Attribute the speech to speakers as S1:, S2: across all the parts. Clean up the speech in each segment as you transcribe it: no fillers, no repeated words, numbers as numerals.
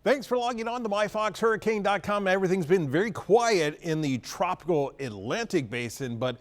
S1: Thanks for logging on to myfoxhurricane.com. Everything's been very quiet in the tropical Atlantic basin, but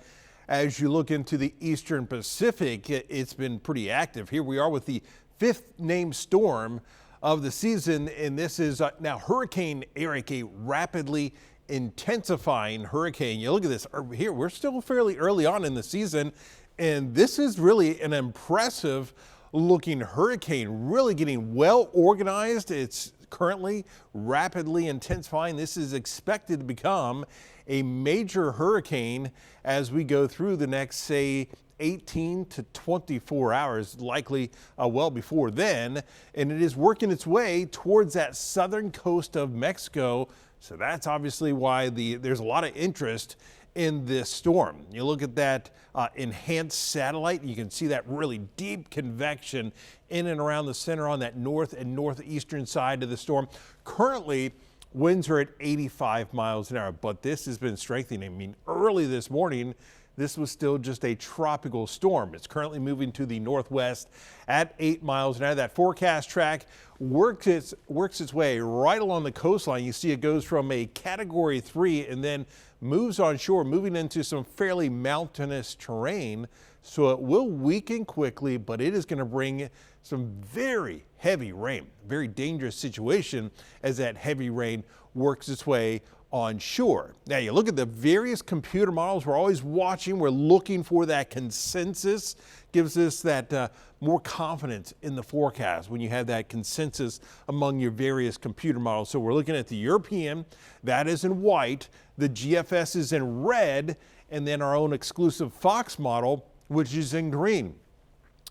S1: as you look into the eastern Pacific, it's been pretty active. Here we are with the fifth named storm of the season, and this is now Hurricane Eric, a rapidly intensifying hurricane. You look at this here, we're still fairly early on in the season, and this is really an impressive looking hurricane, really getting well organized. It's currently rapidly intensifying. This is expected to become a major hurricane as we go through the next, say, 18 to 24 hours, likely well before then. And it is working its way towards that southern coast of Mexico. So that's obviously why there's a lot of interest in this storm. You look at that enhanced satellite, you can see that really deep convection in and around the center on that north and northeastern side of the storm. Currently, winds are at 85 miles an hour, but this has been strengthening. I mean, early this morning, this was still just a tropical storm. It's currently moving to the northwest at 8 miles an hour. That forecast track works its way right along the coastline. You see it goes from a category 3 and then moves on shore, moving into some fairly mountainous terrain. So it will weaken quickly, but it is going to bring some very heavy rain. Very dangerous situation as that heavy rain works its way on shore. Now you look at the various computer models we're always watching. We're looking for that consensus. Gives us that more confidence in the forecast when you have that consensus among your various computer models. So we're looking at the European, that is in white, the GFS is in red, and then our own exclusive Fox model, which is in green.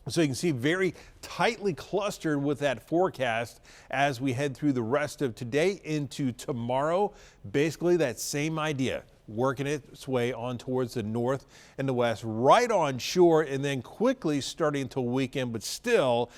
S1: So you can see very tightly clustered with that forecast as we head through the rest of today into tomorrow. Basically that same idea, working its way on towards the north and the west, right on shore, and then quickly starting to weaken. But still,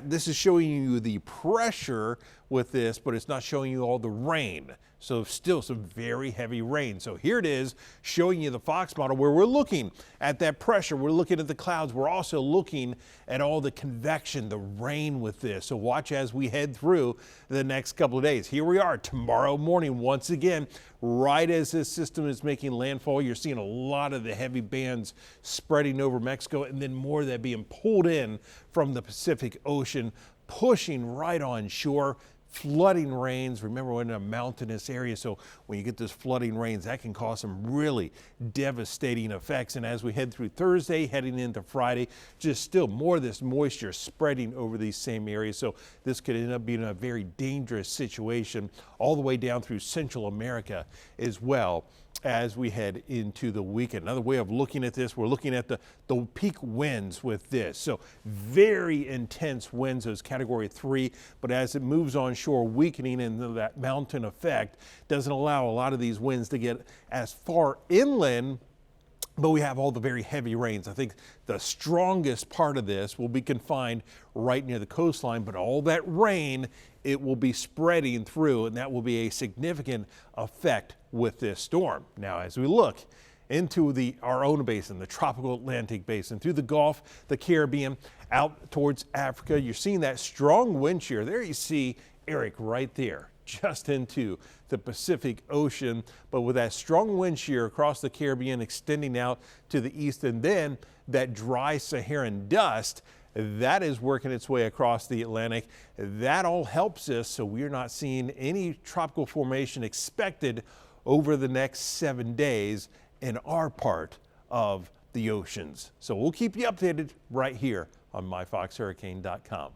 S1: this is showing you the pressure with this, but it's not showing you all the rain. So still some very heavy rain. So here it is showing you the Fox model where we're looking at that pressure. We're looking at the clouds. We're also looking at all the convection, the rain with this. So watch as we head through the next couple of days. Here we are tomorrow morning once again, right as this system is making landfall. You're seeing a lot of the heavy bands spreading over Mexico and then more of that being pulled in from the Pacific Ocean, pushing right on shore. Flooding rains. Remember, we're in a mountainous area, so when you get those flooding rains, that can cause some really devastating effects. And as we head through Thursday, heading into Friday, just still more of this moisture spreading over these same areas. So this could end up being a very dangerous situation all the way down through Central America as well as we head into the weekend. Another way of looking at this, we're looking at the peak winds with this. So very intense winds, those category 3, but as it moves on shore, weakening into that mountain effect doesn't allow a lot of these winds to get as far inland. But we have all the very heavy rains. I think the strongest part of this will be confined right near the coastline, but all that rain, it will be spreading through, and that will be a significant effect with this storm. Now, as we look into our own basin, the tropical Atlantic basin, through the Gulf, the Caribbean, out towards Africa, you're seeing that strong wind shear. There you see Eric right there, just into the Pacific Ocean, but with that strong wind shear across the Caribbean extending out to the east, and then that dry Saharan dust that is working its way across the Atlantic. That all helps us, so we're not seeing any tropical formation expected over the next 7 days in our part of the oceans. So we'll keep you updated right here on myfoxhurricane.com.